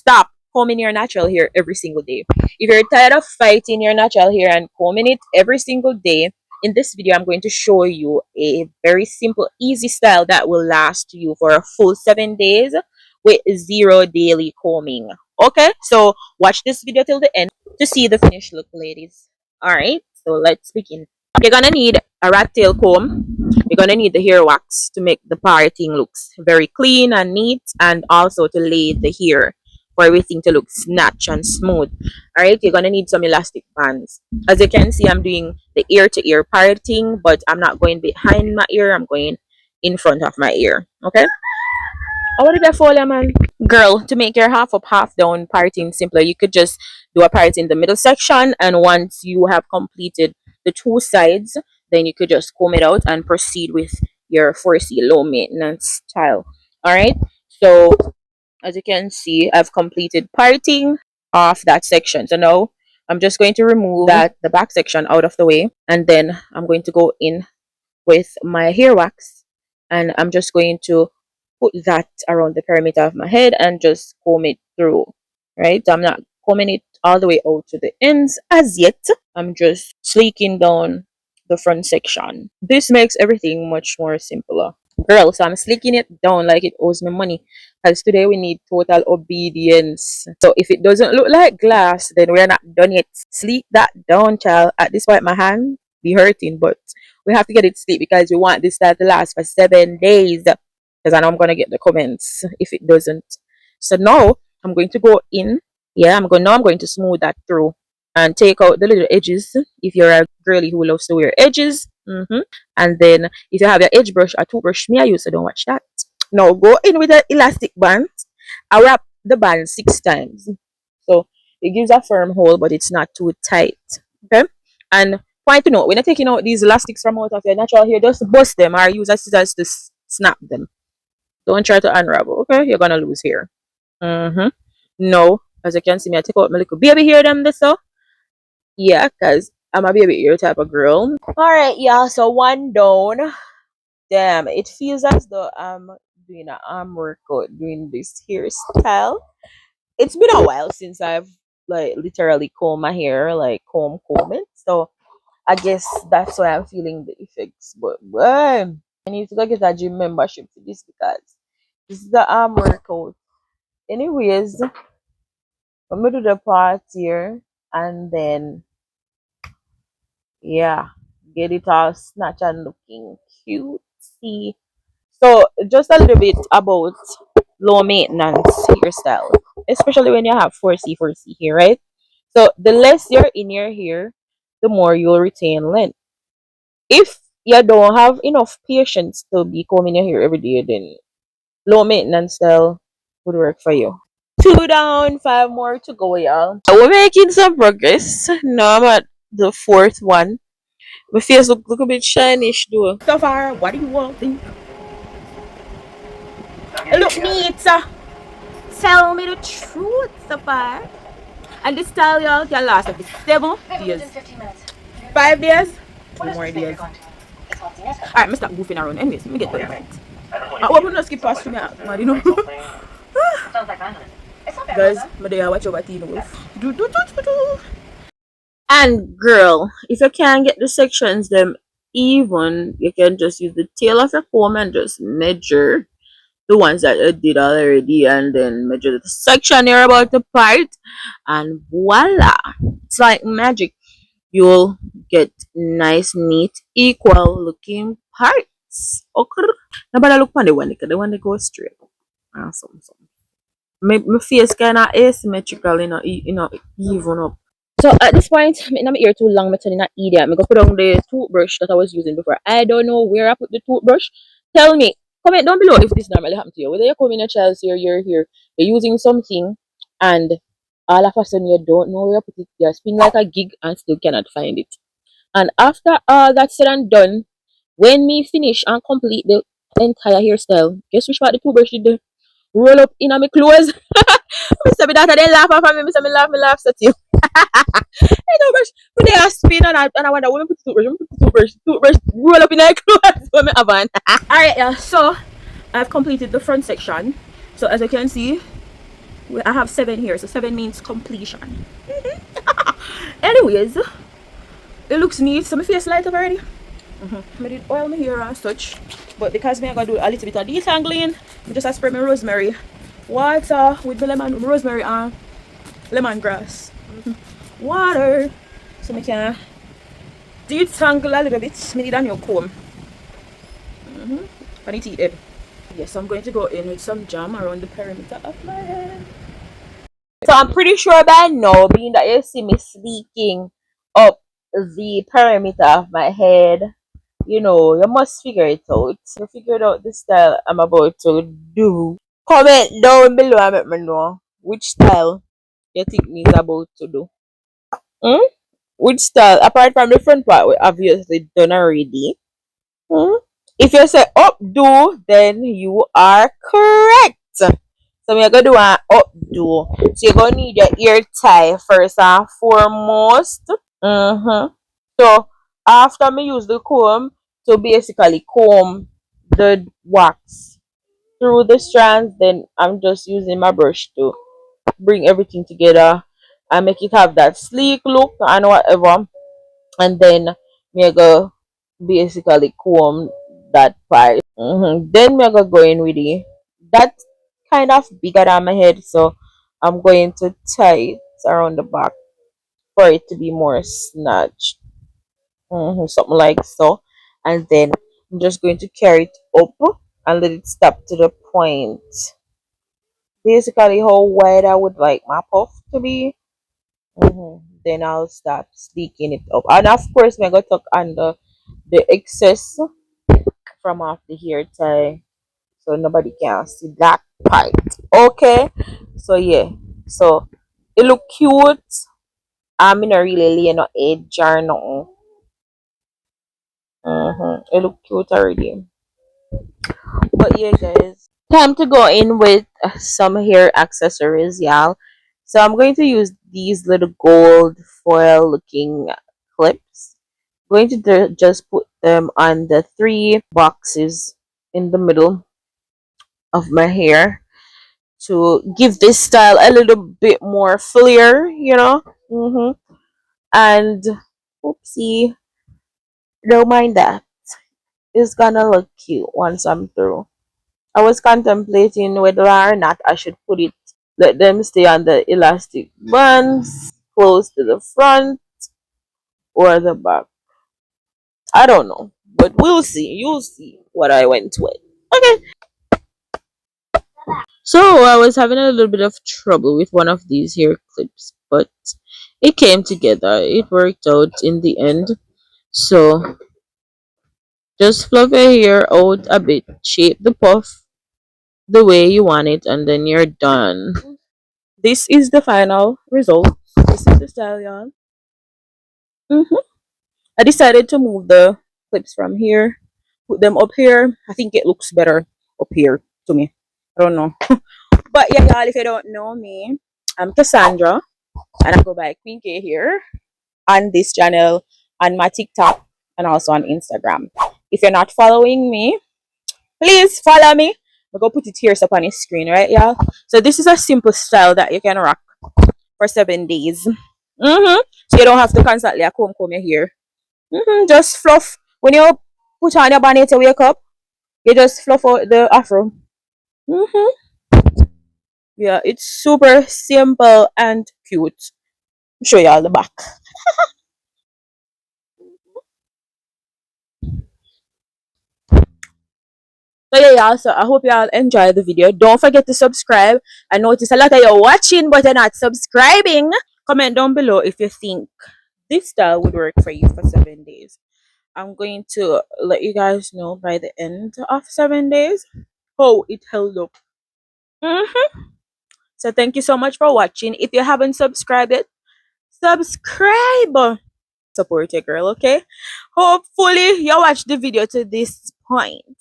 Stop combing your natural hair every single day. If you're tired of fighting your natural hair and combing it every single day, in this video I'm going to show you a very simple, easy style that will last you for a full 7 days with zero daily combing. Okay, so watch this video till the end to see the finished look, ladies. All right, so let's begin. You're gonna need a rat tail comb. You're gonna need the hair wax to make the parting looks very clean and neat, and also to lay the hair for everything to look snatch and smooth. All right, you're gonna need some elastic bands. As you can see, I'm doing the ear to ear parting, but I'm not going behind my ear. I'm going in front of my ear. Okay. Oh, what did I fall, man? Girl, to make your half up, half down parting simpler, you could just do a part in the middle section, and once you have completed the two sides, then you could just comb it out and proceed with your 4C low maintenance style. All right. So as you can see, I've completed parting of that section. So now I'm just going to remove the back section out of the way, and then I'm going to go in with my hair wax, and I'm just going to put that around the perimeter of my head and just comb it through. Right, I'm not combing it all the way out to the ends as yet. I'm just sleeking down the front section. This makes everything much more simpler, girl. So I'm sleeking it down like it owes me money, because today we need total obedience. So if it doesn't look like glass, then we're not done yet. Sleek that down, child. At this point my hand be hurting, but we have to get it sleek because we want this style to last for 7 days, because I know I'm gonna get the comments if it doesn't. So now I'm going to go in. Yeah, I'm going to smooth that through and take out the little edges if you're a girly who loves to wear edges. And then if you have your edge brush or toothbrush, me I use, so don't watch that. Now go in with the elastic band. I wrap the band 6 times, so it gives a firm hold, but it's not too tight. Okay, and point to note, when you're taking out these elastics from out of your natural hair, just bust them or use a scissors to snap them. Don't try to unravel, okay? You're gonna lose hair. No, as you can see, me I take out my little baby hair them this so. Yeah, because I'm a baby ear type of girl. Alright, yeah, so one down. Damn, it feels as though I'm doing an arm workout doing this hairstyle. It's been a while since I've like literally combed my hair, like comb it. So I guess that's why I'm feeling the effects. But boy, I need to go get a gym membership for this, because this is the arm workout. Anyways, I'm gonna do the part here, and then yeah, get it all snatch and looking cute. See, so just a little bit about low maintenance hairstyle, especially when you have 4C here, right? So the less you're in your hair, the more you'll retain length. If you don't have enough patience to be combing your hair every day, then low maintenance style would work for you. 2 down, 5 more to go, y'all. We're making some progress. Now I'm at the 4th one. My face look a bit shinish though. So far, what do you all think? Look neat, sir. Tell me the truth so far. And this style, y'all, can last up to 7 days. 5 days? 2 more days. Alright, I'm stop goofing around. Anyways, let me get to the point. We're gonna skip past me, you know. Guys, my day I watch over Teen Wolf. And girl, if you can't get the sections them even, you can just use the tail of your comb and just measure the ones that you did already, and then measure the section you're about to part, and voila, it's like magic. You'll get nice, neat, equal looking parts. Okay, now but I look on the one that goes straight. Awesome. My face kind of asymmetrical, even up. So at this point, I'm not ear too long, I'm turning an idiot. I'm gonna put on the toothbrush that I was using before. I don't know where I put the toothbrush. Tell me, comment down below if this normally happens to you. Whether you're coming a child's ear, you're here, you're using something, and all of a sudden you don't know where you put it. You're spinning like a gig and still cannot find it. And after all that's said and done, when me finish and complete the entire hairstyle, guess which part the toothbrush did? Roll up in my clothes. Mr. Me daughter they laugh at me, Mr. Me laugh at you. I know, but they are spin and I wonder when put the toothbrush roll up in my clothes for me have on. Alright, yeah, so I've completed the front section. So as you can see, I have 7 here, so 7 means completion. Anyways, it looks neat. So my face light up already. I did oil my hair and such, but because I'm gonna do a little bit of detangling, I just spray my rosemary water with the rosemary and lemongrass water, so I can detangle a little bit. I need a new comb. I need to eat it. Yes, I'm going to go in with some jam around the perimeter of my head. So I'm pretty sure by now, being that you see me sleeking up the perimeter of my head, you know, you must figure it out. So figured out the style I'm about to do. Comment down below and let me know which style you think me is about to do. Hmm? Which style, apart from the front part, we obviously done already. Hmm? If you say updo, then you are correct. So we're gonna do an updo. So you're gonna need your ear tie first and foremost. So after me use the comb to basically comb the wax through the strands, then I'm just using my brush to bring everything together and make it have that sleek look and whatever. And then me go basically comb that part. Then me go in with it. That's kind of bigger than my head, so I'm going to tie it around the back for it to be more snatched. Something like so. And then I'm just going to carry it up and let it stop to the point. Basically, how wide I would like my puff to be. Then I'll start sleeking it up. And of course, I'm going to tuck under the excess from off the hair tie so nobody can see that part. Okay, so yeah, so it look cute. I'm not really laying no edge or nothing. It look cute already. But yeah, guys, time to go in with some hair accessories, y'all. So I'm going to use these little gold foil looking clips. Going to just put them on the 3 boxes in the middle of my hair to give this style a little bit more flair, you know. And oopsie, don't mind that. It's gonna look cute once I'm through. I was contemplating whether or not I should put it, let them stay on the elastic bands close to the front or the back. I don't know, but we'll see. You'll see what I went with. Okay. So I was having a little bit of trouble with one of these hair clips, but it came together. It worked out in the end. So just fluff your hair out a bit, shape the puff the way you want it, and then you're done. This is the final result. This is the style, y'all. I decided to move the clips from here, put them up here. I think it looks better up here to me. I don't know. But yeah, y'all, if you don't know me, I'm Cassandra, and I go by Queen K here on this channel, on my TikTok, and also on Instagram. If you're not following me, please follow me. I'll go put it here up on the screen, right, y'all? So this is a simple style that you can rock for 7 days. So you don't have to constantly comb your hair. Just fluff. When you put on your bonnet to wake up, you just fluff out the afro. Yeah, it's super simple and cute. I'll show y'all the back. So yeah, y'all. So I hope y'all enjoy the video. Don't forget to subscribe. I notice a lot of you watching, but you're not subscribing. Comment down below if you think this style would work for you for 7 days. I'm going to let you guys know by the end of 7 days how it held up. So thank you so much for watching. If you haven't subscribed yet, subscribe. Support your girl, okay? Hopefully you watch the video to this point.